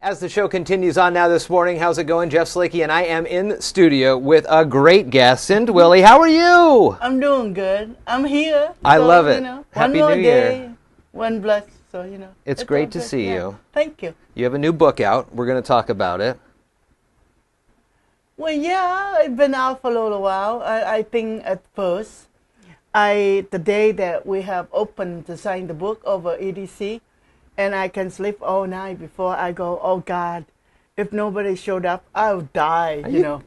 As the show continues on now this morning, how's it going? Jeff Slickey, and I am in studio with a great guest, Xinh Dwelley. How are you? I'm doing good. I'm here. I love it. You know, Happy one more New day, Year. one blessed. So, you know. It's great to see you. Thank you. You have a new book out. We're going to talk about it. Well, yeah, it's been out for a little while. I think at first, the day that we have opened to sign the book over EDC, and I can sleep all night before I go, oh God, if nobody showed up, I'll die, you know.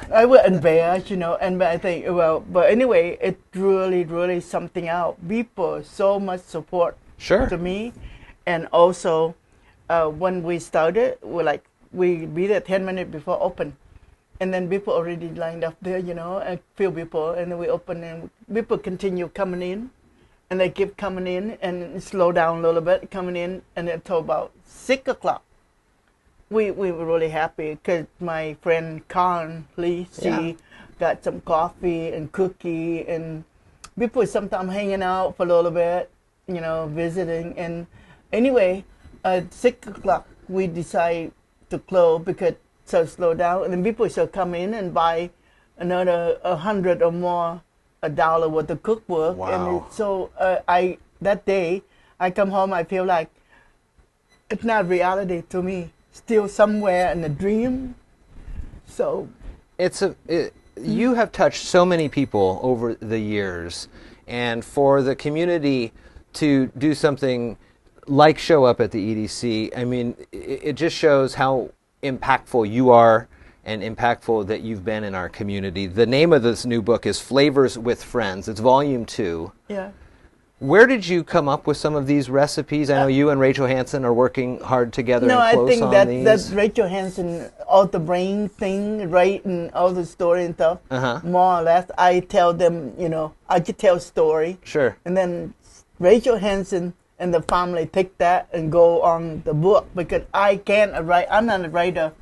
I was embarrassed, you know, and I think, well, but anyway, it really something out. People, so much support to me. And also, when we started, we be there 10 minutes before open. And then people already lined up there, you know, a few people, and then we open and people continue coming in. And they keep coming in and slow down a little bit, coming in, and until about 6 o'clock. We were really happy because my friend Karen Lee, she got some coffee and cookie, and people sometimes hanging out for a little bit, you know, visiting. And anyway, at 6 o'clock, we decide to close because so slow down, and then people shall come in and buy another 100 or more $1 worth of cookbook. Wow. And so that day I come home, I feel like it's not reality to me, still somewhere in a dream. So you have touched so many people over the years, and for the community to do something like show up at the EDC, I mean, it just shows how impactful you are and impactful that you've been in our community. The name of this new book is Flavors with Friends. It's volume 2. Yeah. Where did you come up with some of these recipes? I know you and Rachel Hansen are working hard together and close on these. No, I think that's Rachel Hansen, all the brain thing, right, and all the story and stuff. More or less, I tell them, you know, I could tell story. Sure. And then Rachel Hansen and the family take that and go on the book because I can't write. I'm not a writer.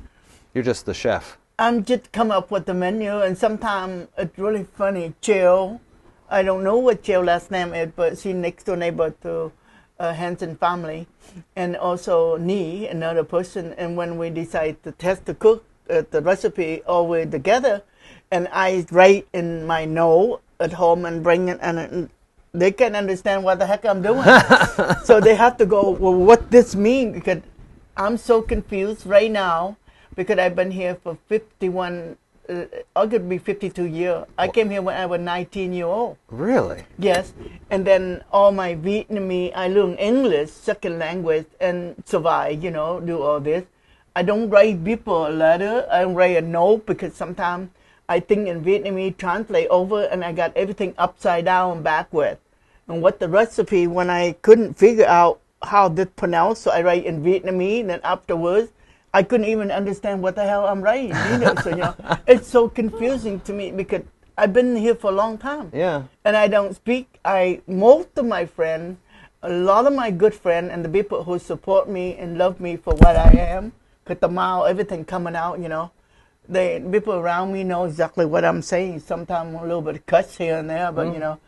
You're just the chef. I'm just come up with the menu, and sometimes it's really funny. Jill, I don't know what Jill's last name is, but she's next door neighbor to Hansen family, and also Nee, another person. And when we decide to test the cook the recipe all we together, and I write in my note at home and bring it, and they can't understand what the heck I'm doing. So they have to go, well, what this mean? Because I'm so confused right now because I've been here for 51, I could be 52 years. I came here when I was 19 years old. Really? Yes. And then all my Vietnamese, I learned English, second language, and survive, you know, do all this. I don't write people a letter. I don't write a note because sometimes I think in Vietnamese translate over and I got everything upside down and backward. And what the recipe, when I couldn't figure out how this pronounced, so I write in Vietnamese, and then afterwards, I couldn't even understand what the hell I'm writing. You know, so you know, it's so confusing to me because I've been here for a long time. Yeah. And I don't speak. Most of my friends, a lot of my good friends, and the people who support me and love me for what I am, because the mouth, everything coming out, you know, people around me know exactly what I'm saying. Sometimes a little bit of cuss here and there, but you know.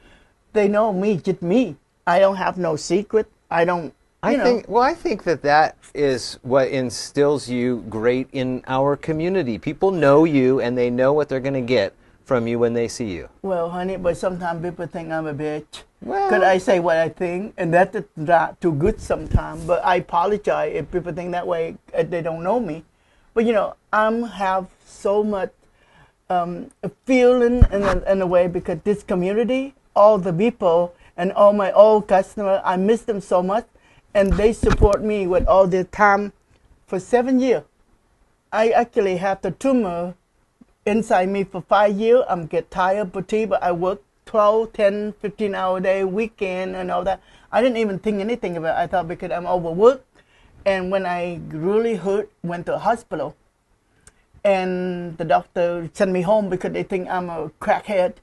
They know me, just me. I don't have no secret. I don't, I think that is what instills you great in our community. People know you, and they know what they're going to get from you when they see you. Well, honey, but sometimes people think I'm a bitch. Well, because I say what I think, and that's not too good sometimes. But I apologize if people think that way, if they don't know me. But, you know, I have so much feeling in a way because this community, all the people and all my old customers, I miss them so much, and they support me with all their time for 7 years. I actually have the tumor inside me for 5 years. I'm get tired, but I work 12, 10, 15 hour a day, weekend and all that. I didn't even think anything about it. I thought because I'm overworked. And when I really hurt, went to a hospital, and the doctor sent me home because they think I'm a crackhead.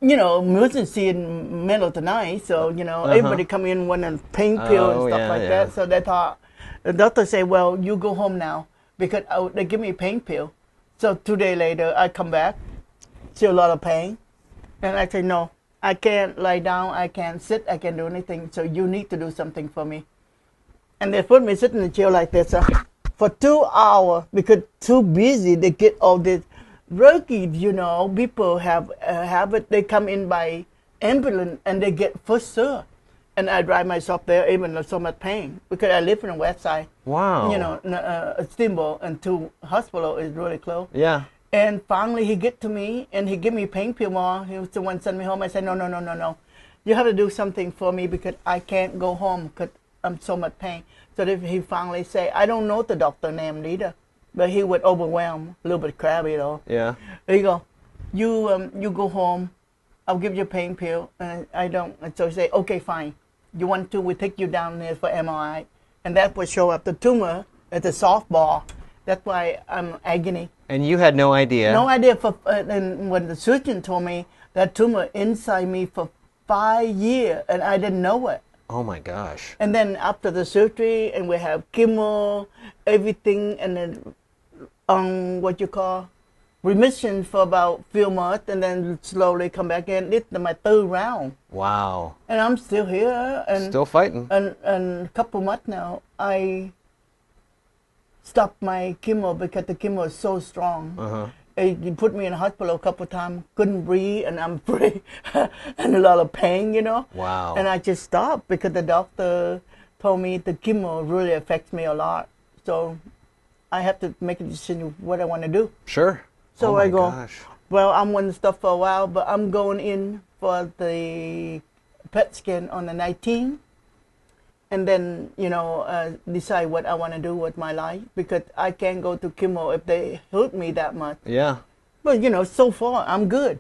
You know, emergency in the middle of the night, so, you know, everybody come in wanting pain pills and stuff like that. So they thought, the doctor said, well, you go home now because they give me a pain pill. So 2 days later, I come back, still a lot of pain. And I say, no, I can't lie down, I can't sit, I can't do anything, so you need to do something for me. And they put me sitting in the chair like this for for 2 hours because too busy. They get all this rookies, people have it. They come in by ambulance and they get first serve. And I drive myself there even though so much pain because I live in the west side. Wow. A steamboat and to hospital is really close. Yeah. And finally he get to me and he give me pain pill more. He was the one send me home. I said, no. You have to do something for me because I can't go home because I'm so much pain. So he finally say, I don't know the doctor name either, but he was overwhelmed, a little bit crabby though. Yeah. There you go. You go home. I'll give you a pain pill. And I don't. And so he say, okay, fine. You want to? We take you down there for MRI, and that will show up the tumor at the softball. That's why I'm agony. And you had no idea. No idea. And when the surgeon told me that tumor inside me for 5 years, and I didn't know it. Oh my gosh. And then after the surgery, and we have chemo, everything, and then what you call remission for about few months, and then slowly come back in. This is my 3rd round. Wow. And I'm still here. And still fighting. And a couple months now, I stopped my chemo because the chemo is so strong. Uh-huh. You put me in the hospital a couple times, couldn't breathe, and I'm pretty, and a lot of pain, Wow. And I just stopped because the doctor told me the chemo really affects me a lot. So I have to make a decision what I want to do. Sure. So I go, gosh. well, I'm on the stuff for a while, but I'm going in for the PET scan on the 19th. And then, decide what I want to do with my life because I can't go to chemo if they hurt me that much. Yeah. But, so far, I'm good.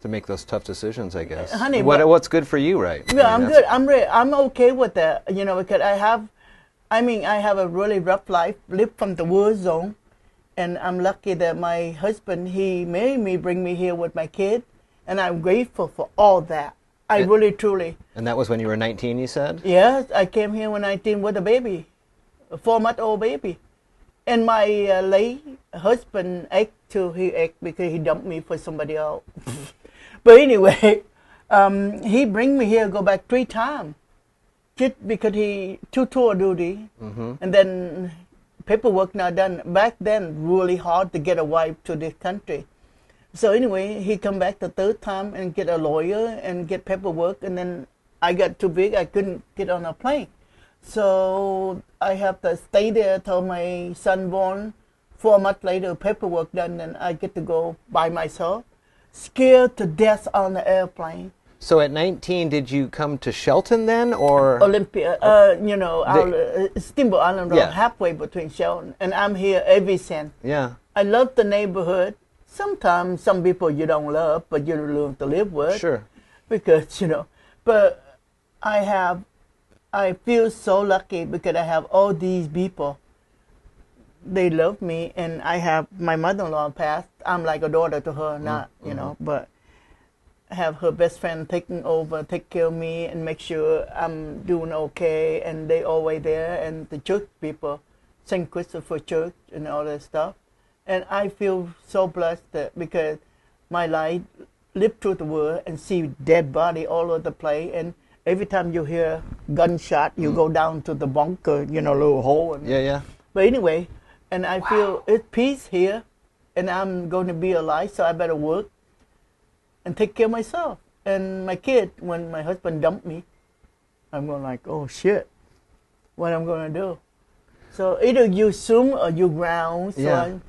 To make those tough decisions, I guess. Honey, what's good for you, right? Yeah, I'm good. I'm okay with that, because I have a really rough life, live from the war zone. And I'm lucky that my husband, he made me, bring me here with my kid. And I'm grateful for all that. I really, truly. And that was when you were 19, you said? Yes, I came here when 19 with a baby, a 4-month-old baby. And my late husband ached too. He ached because he dumped me for somebody else. But anyway, he bring me here, go back 3 times. Just because he, 2 tour duty. Mm-hmm. And then paperwork not done. Back then, really hard to get a wife to this country. So anyway, he come back the 3rd time and get a lawyer and get paperwork. And then I got too big. I couldn't get on a plane. So I have to stay there till my son born. 4 months later, paperwork done, and I get to go by myself. Scared to death on the airplane. So at 19, did you come to Shelton then, or? Olympia, Steamboat Island Road, halfway between Shelton. And I'm here every since. Yeah. I love the neighborhood. Sometimes some people you don't love, but you love to live with. Sure. Because, but I feel so lucky because I have all these people. They love me, and I have my mother-in-law passed. I'm like a daughter to her, not, but have her best friend taking over, take care of me, and make sure I'm doing okay, and they always there, and the church people, St. Christopher Church, and all that stuff. And I feel so blessed that because my life lived through the world and see dead body all over the place, and every time you hear gunshot, you go down to the bunker, little hole. And, yeah. But anyway, and I feel it's peace here, and I'm going to be alive, so I better work and take care of myself. And my kid, when my husband dumped me, I'm going like, oh shit, what I'm going to do? So either you swim or you drown. So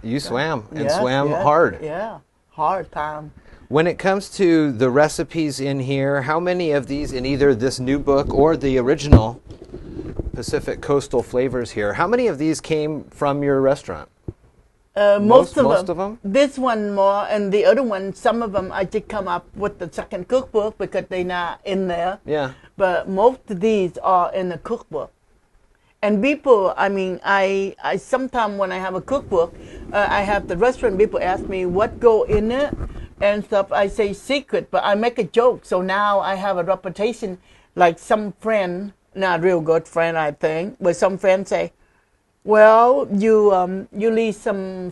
You swam and swam hard. Yeah, hard time. When it comes to the recipes in here, how many of these in either this new book or the original Pacific Coastal Flavors here, how many of these came from your restaurant? Most of them. This one more, and the other one, some of them I just come up with the second cookbook because they're not in there. Yeah. But most of these are in the cookbook. And people, I sometimes when I have a cookbook, I have the restaurant people ask me what go in it and stuff. I say secret, but I make a joke. So now I have a reputation, like some friend, not real good friend, I think, but some friends say, well, you leave some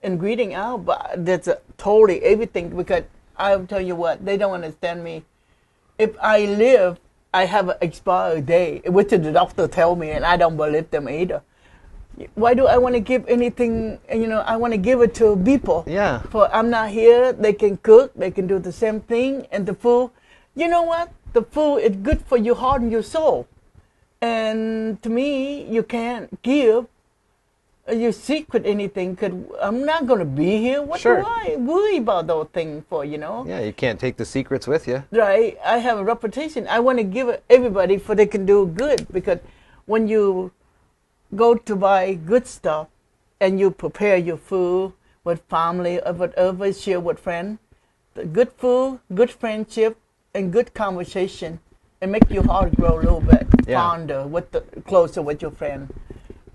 ingredient out, but that's totally everything, because I'll tell you what, they don't understand me. If I live, I have an expiry day, which the doctor tell me, and I don't believe them either. Why do I want to give anything? I want to give it to people. Yeah. For I'm not here, they can cook, they can do the same thing, and the food. You know what? The food is good for your heart and your soul. And to me, you can't give your secret anything, because I'm not going to be here. What Sure. do I worry about those things for, Yeah, you can't take the secrets with you. Right. I have a reputation. I want to give it everybody for they can do good, because when you go to buy good stuff and you prepare your food with family or whatever, share with friends, the good food, good friendship, and good conversation, and make your heart grow a little bit fonder, closer with your friend.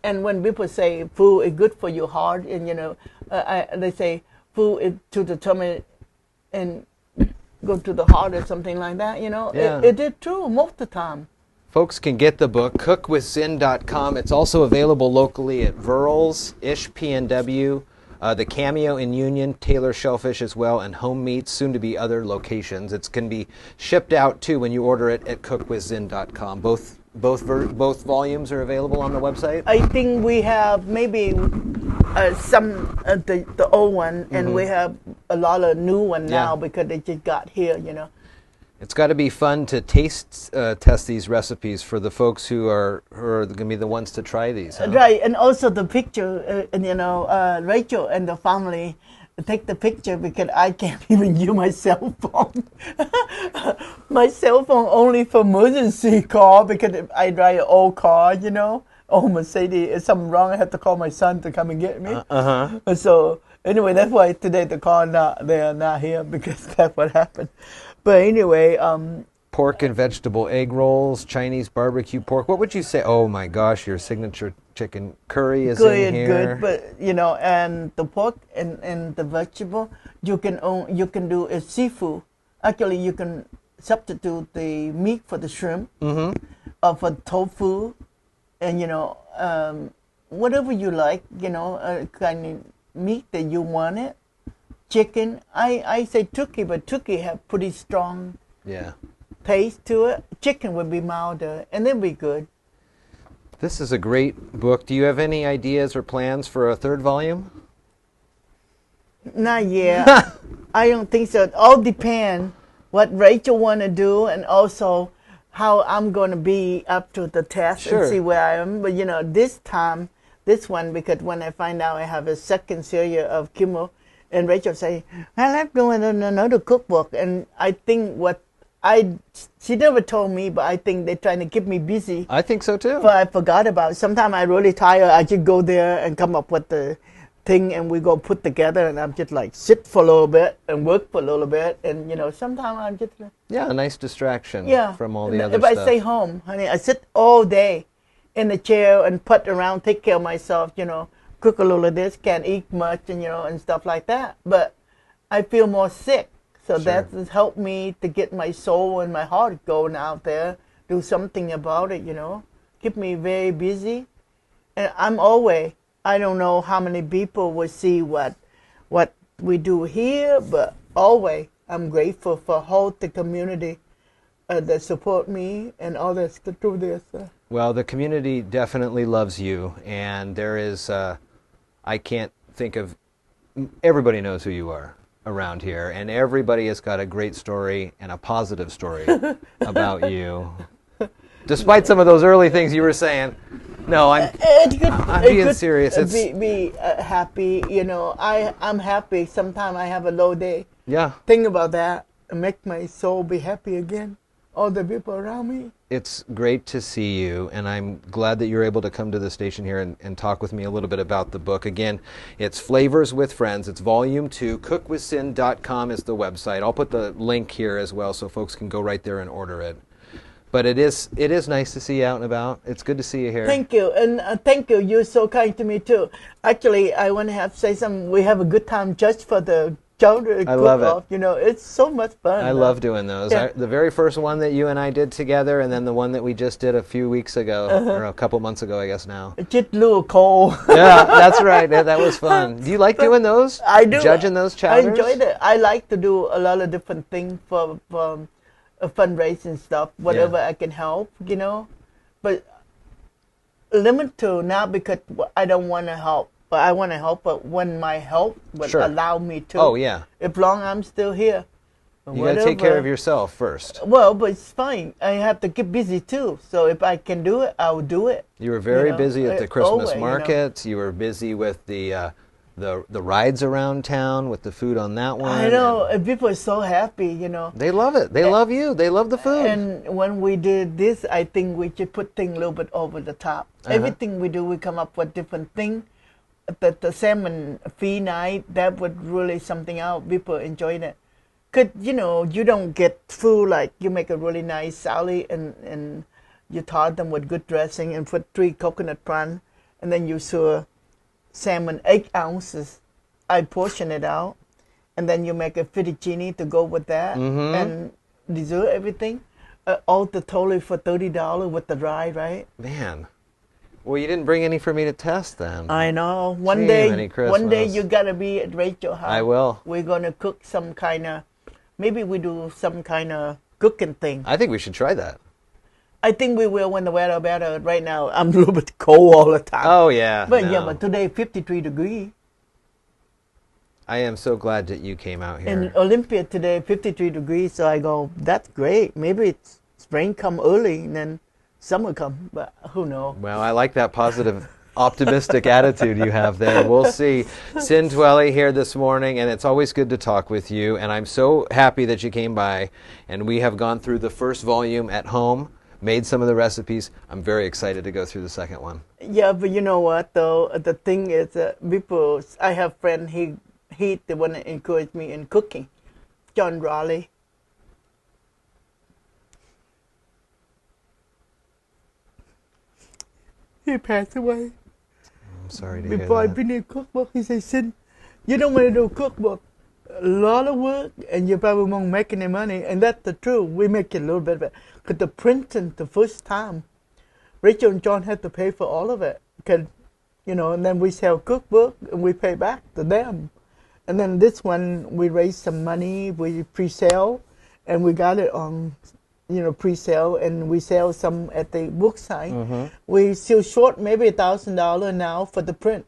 And when people say food is good for your heart, and they say food is to determine and go to the heart or something like that, it is true most of the time. Folks can get the book, cookwithxinh.com. It's also available locally at Verl's, Ish P&W, the Cameo in Union, Taylor Shellfish as well, and Home Meats, soon to be other locations. It can be shipped out too when you order it at cookwithxinh.com. Both volumes are available on the website? I think we have maybe some the old one, and we have a lot of new one now because they just got here, It's got to be fun to test these recipes for the folks who are going to be the ones to try these. Huh? Right, and also the picture, Rachel and the family take the picture because I can't even use my cell phone. My cell phone only for emergency call because I drive an old car, old Mercedes. If something wrong, I have to call my son to come and get me. So anyway, that's why today the car they are not here, because that's what happened. But anyway, pork and vegetable egg rolls, Chinese barbecue pork. What would you say? Oh my gosh, your signature chicken curry is in here. Good, but and the pork and the vegetable you can do as seafood. Actually, you can substitute the meat for the shrimp, or for tofu, and whatever you like, kind of meat that you want it. Chicken, I say turkey, but turkey have pretty strong taste to it. Chicken would be milder, and then be good. This is a great book. Do you have any ideas or plans for a third volume? Not yet. I don't think so. It all depends what Rachel want to do, and also how I'm going to be up to the test and see where I am. But this one, because when I find out I have a second series of chemo, and Rachel say, "Well, I'm doing another cookbook," and I think she never told me, but I think they're trying to keep me busy. I think so too. But I forgot about it. Sometimes I'm really tired. I just go there and come up with the thing, and we go put together, and I'm just like sit for a little bit and work for a little bit, and sometimes I'm just a nice distraction from all the other if stuff. I stay home, honey, I sit all day in the chair and put around, take care of myself, cook a little of this, can't eat much, and and stuff like that. But I feel more sick. So that has helped me to get my soul and my heart going out there, do something about it, keep me very busy. And I don't know how many people will see what we do here, but always I'm grateful for the community that support me and others to do this. Well, the community definitely loves you, and there is, I can't think of, everybody knows who you are around here, and everybody has got a great story and a positive story about you. Despite some of those early things you were saying, no, I'm being serious. Be happy, I'm happy. Sometimes I have a low day. Yeah. Think about that and make my soul be happy again. All the people around me. It's great to see you, and I'm glad that you're able to come to the station here and talk with me a little bit about the book. Again, it's Flavors with Friends. It's Volume 2. Cookwithxinh.com is the website. I'll put the link here as well so folks can go right there and order it. But it is nice to see you out and about. It's good to see you here. Thank you, and thank you. You're so kind to me, too. Actually, I want to say something. We have a good time just for the children. I love it. It's so much fun. I love doing those. Yeah. The very first one that you and I did together, and then the one that we just did a few weeks ago, or a couple months ago, I guess now. It's just a little cold. Yeah, that's right. That was fun. Do you like doing those? I do. Judging those chowders? I enjoyed it. I like to do a lot of different things for fundraising stuff, whatever I can help, But limit to now because I don't want to help. But I want to help, but when my health would Sure. allow me to. Oh, yeah. If long I'm still here. You got to take care of yourself first. Well, but it's fine. I have to get busy too. So if I can do it, I'll do it. You were very busy at the Christmas always, market. You were busy with the rides around town, with the food on that one. I know. And people are so happy, They love it. They love you. They love the food. And when we did this, I think we should put things a little bit over the top. Everything we do, we come up with different things. The salmon fee night, that would really something out. People enjoyed it. Because, you don't get food like you make a really nice salad and you tart them with good dressing and put 3 coconut prawns and then you serve salmon 8 ounces. I portion it out and then you make a fettuccine to go with that and dessert everything. All the totally for $30 with the dry, right? Man. Well, you didn't bring any for me to test then. I know. One Gee, day Christmas. you gotta be at Rachel's house. I will. We're gonna cook some kind of, maybe we do some kind of cooking thing. I think we should try that. I think we will when the weather better. Right now, I'm a little bit cold all the time. Oh yeah. But today 53 degrees. I am so glad that you came out here. In Olympia today 53 degrees. So I go, that's great. Maybe it's spring come early and then summer come, but who knows? Well, I like that positive, optimistic attitude you have there. We'll see. Xinh Dwelley here this morning, and it's always good to talk with you. And I'm so happy that you came by. And we have gone through the first volume at home, made some of the recipes. I'm very excited to go through the second one. Yeah, but you know what though? The thing is, people. I have friend. He the one that encouraged me in cooking, John Raleigh. He passed away. I'm sorry to hear Before I that. been in cookbook, he said, "Sin, you don't want to do cookbook. A lot of work, and you probably won't make any money." And that's the truth. We make it a little bit, because the printing the first time, Rachel and John had to pay for all of it. Cause, and then we sell cookbook and we pay back to them. And then this one, we raised some money, we pre-sale, and we got it on pre-sale, and we sell some at the book site. We still short maybe $1,000 now for the print.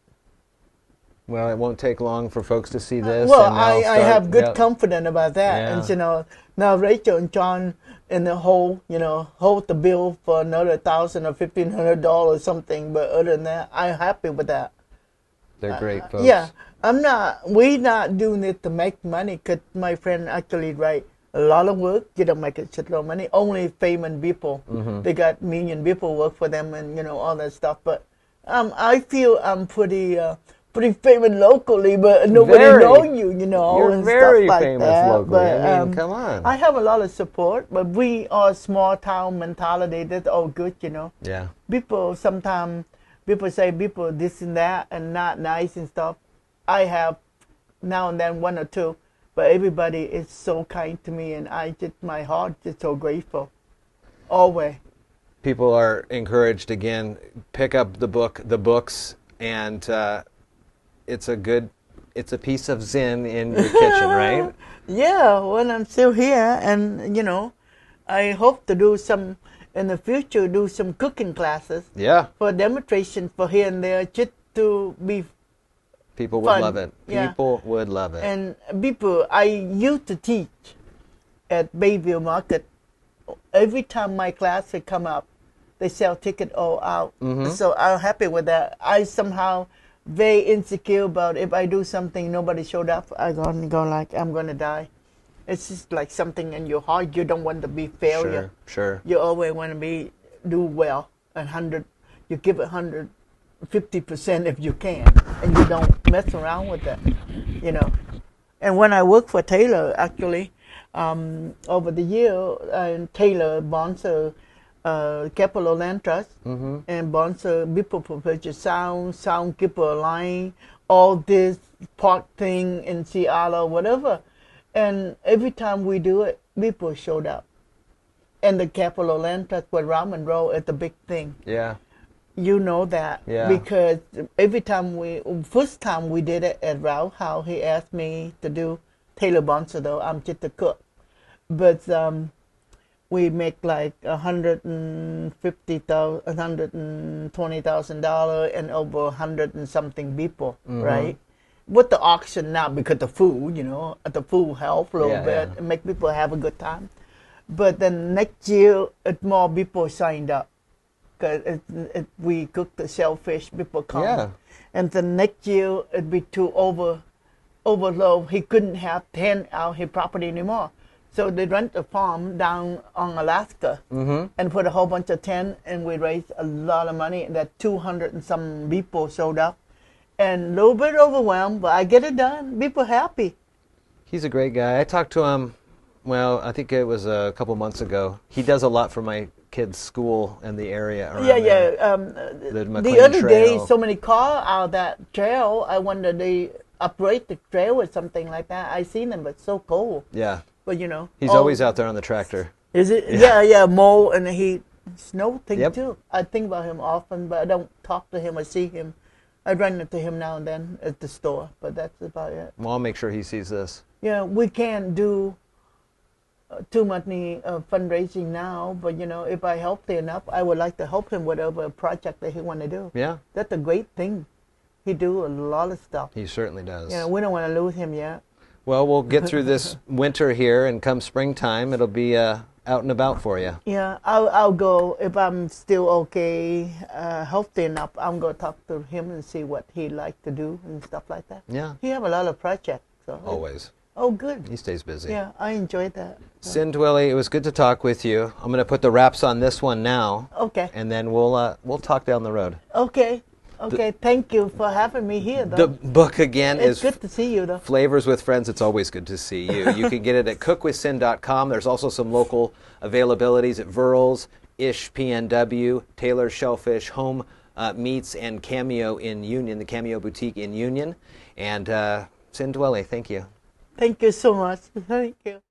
Well, it won't take long for folks to see this. Well, and they'll I have good yep. confidence about that. Yeah. And now Rachel and John in the whole, hold the bill for another $1,000 or $1,500 or something. But other than that, I'm happy with that. They're great folks. Yeah, we're not doing it to make money, because my friend actually write a lot of work. You don't make a shitload of money. Only famous people. They got million people work for them and, all that stuff. But I feel I'm pretty famous locally, but nobody know you, You're and very stuff like famous that. locally. But, I mean, come on. I have a lot of support, but we are small town mentality. That's all good, Yeah. People sometimes say people this and that and not nice and stuff. I have now and then one or two, but everybody is so kind to me, and my heart is so grateful. Always. People are encouraged again. Pick up the books, and it's a piece of zen in your kitchen, right? Yeah, when I'm still here, and I hope to do some in the future. Do some cooking classes. Yeah. For demonstration for here and there, just to be. People would fun. love it. Yeah. People would love it. And I used to teach at Bayview Market. Every time my class would come up, they sell ticket all out. So I'm happy with that. I somehow very insecure about if I do something, nobody showed up, I'm going to go like, I'm going to die. It's just like something in your heart. You don't want to be failure. Sure. You always want to do well. You give 150% if you can, and you don't mess around with that, And when I worked for Taylor, actually, over the year, Taylor sponsor Capital Land Trust and sponsor people for purchase soundkeeper line, all this park thing in Seattle, whatever. And every time we do it, people showed up. And the Capital Land Trust with Ramen Roll is the big thing. Yeah. You know that. Yeah. Because first time we did it at Ralph House, he asked me to do Taylor Bonser, though I'm just a cook. But we make like $120,000 and over 100 and something people, right? With the auction now, because the food, the food help a little bit and make people have a good time. But then next year, more people signed up because we cook the shellfish, people come. Yeah. And the next year, it'd be too overload. He couldn't have 10 out his property anymore. So they rent a farm down on Alaska and put a whole bunch of tent, and we raised a lot of money. And that 200 and some people showed up, and a little bit overwhelmed, but I get it done. People happy. He's a great guy. I talked to him, well, I think it was a couple months ago. He does a lot for my kids' school and the area around there. The other day, so many cars out that trail. I wonder they upgrade the trail or something like that. I seen them, but it's so cold. Yeah. But he's always out there on the tractor. Is it? Yeah, mow and he snow thing too. I think about him often, but I don't talk to him or see him. I run into him now and then at the store, but that's about it. Well, I'll make sure he sees this. Yeah, we can't do too much fundraising now, but if I help enough, I would like to help him with whatever project that he want to do. Yeah. That's a great thing. He do a lot of stuff. He certainly does. Yeah, we don't want to lose him yet. Well, we'll get through this winter here, and come springtime, it'll be out and about for you. Yeah, I'll go if I'm still okay, healthy enough. I'm going to talk to him and see what he like to do and stuff like that. Yeah. He have a lot of projects. So Always. Oh, good. He stays busy. Yeah, I enjoyed that. Xinh Dwelley, it was good to talk with you. I'm going to put the wraps on this one now. Okay. And then we'll talk down the road. Okay. Okay, thank you for having me here, though. The book, again, it's is good to see you, though. Flavors with Friends. It's always good to see you. You can get it at cookwithsin.com. There's also some local availabilities at Verl's, Ish PNW, Taylor's Shellfish, Home Meats, and Cameo in Union, the Cameo Boutique in Union. And Xinh Dwelley, thank you. Thank you so much. Thank you.